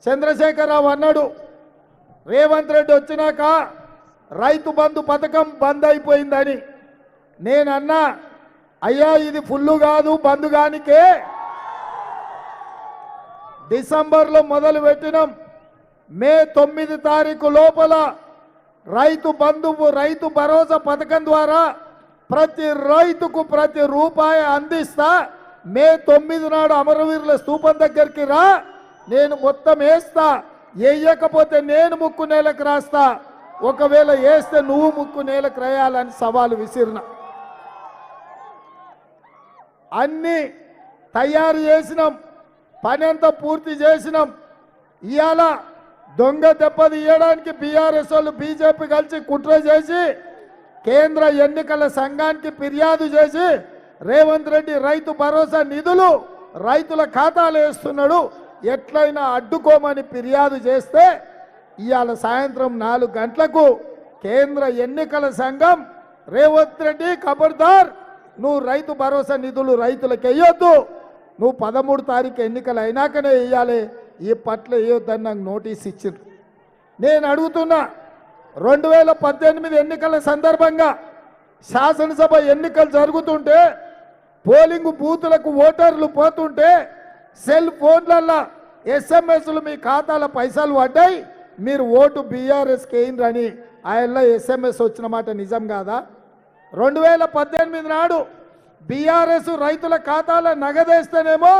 చంద్రశేఖరరావు అన్నాడు రేవంత్ రెడ్డి వచ్చినాక రైతు బంధు పథకం బంద్ అయిపోయిందని. నేనన్నా అయ్యా ఇది ఫుల్లు కాదు, బంధు గానికే డిసెంబర్లో మొదలు పెట్టినాం. మే 9 తారీఖు లోపల రైతు బంధువు రైతు భరోసా పథకం ద్వారా ప్రతి రైతుకు ప్రతి రూపాయి అందిస్తా. మే 9 నాడు అమరవీరుల స్తూపం దగ్గరికి రా, నేను మొత్తం వేస్తా. వేయకపోతే నేను ముక్కు నేలకు రాస్తా, ఒకవేళ వేస్తే నువ్వు ముక్కు నేలకు రాయాలని సవాలు విసిరిన. అన్నీ తయారు చేసినాం, పని అంతా పూర్తి చేసినాం. ఇవాళ దొంగ దెబ్బలు ఇవ్వడానికి బీఆర్ఎస్ వాళ్ళు బీజేపీ కలిసి కుట్ర చేసి కేంద్ర ఎన్నికల సంఘానికి ఫిర్యాదు చేసి రేవంత్ రెడ్డి రైతు భరోసా నిధులు రైతుల ఖాతాలు వేస్తున్నాడు, ఎట్లయినా అడ్డుకోమని ఫిర్యాదు చేస్తే ఇవాళ సాయంత్రం 4 గంటలకు కేంద్ర ఎన్నికల సంఘం రేవంత్ రెడ్డి ఖబర్దార్, నువ్వు రైతు భరోసా నిధులు రైతులకు వేయొద్దు, నువ్వు 13 తారీఖు ఎన్నికలు అయినాకనే వేయాలి, ఈ పట్ల వేయొద్దని నాకు నోటీస్ ఇచ్చిండ్రు. నేను అడుగుతున్నా, 2018 ఎన్నికల సందర్భంగా శాసనసభ ఎన్నికలు జరుగుతుంటే పోలింగ్ బూతులకు ఓటర్లు పోతుంటే సెల్ ఫోన్లల్లో ఎస్ఎంఎస్లు మీ ఖాతాల పైసలు పడ్డాయి, మీరు ఓటు బీఆర్ఎస్కి వేయండి ఆయనలో ఎస్ఎంఎస్ వచ్చిన మాట నిజం కాదా? 2018 నాడు బీఆర్ఎస్ రైతుల ఖాతాల నగదేస్తేనేమో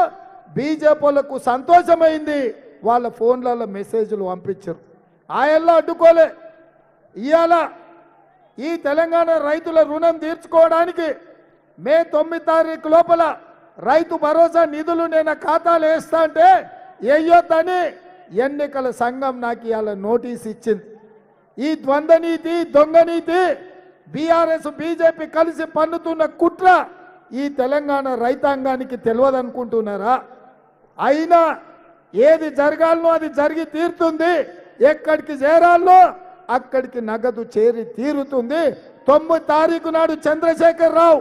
బీజేపీలకు సంతోషమైంది, వాళ్ళ ఫోన్లలో మెసేజ్లు పంపించారు, ఆయనలో అడ్డుకోలే. ఇవాళ ఈ తెలంగాణ రైతుల రుణం తీర్చుకోవడానికి మే 9 తారీఖు లోపల రైతు భరోసా నిధులు నేను ఖాతాలు వేస్తా అంటే వేయొద్దని ఎన్నికల సంఘం నాకు ఇవాళ నోటీస్ ఇచ్చింది. ఈ ద్వంద్వ నీతి దొంగ నీతి బీఆర్ఎస్ బీజేపీ కలిసి పన్నుతున్న కుట్ర ఈ తెలంగాణ రైతాంగానికి తెలియదనుకుంటున్నారా? అయినా ఏది జరగాలనో అది జరిగి తీరుతుంది, ఎక్కడికి చేరాలో అక్కడికి నగదు చేరి తీరుతుంది. 9 తారీఖు నాడు చంద్రశేఖరరావు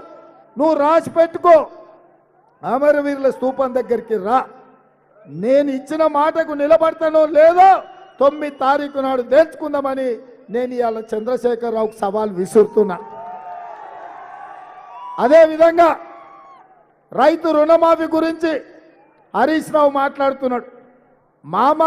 నువ్వు రాసి పెట్టుకో, అమరవీరుల స్తూపం దగ్గరికి రా, నేను ఇచ్చిన మాటకు నిలబడతానో లేదో 9 తారీఖు నాడు తెలుసుకుందామని నేను ఇవాళ చంద్రశేఖరరావుకు సవాల్ విసురుతున్నా. అదేవిధంగా రైతు రుణమాఫీ గురించి హరీష్ రావు మాట్లాడుతున్నాడు. మామ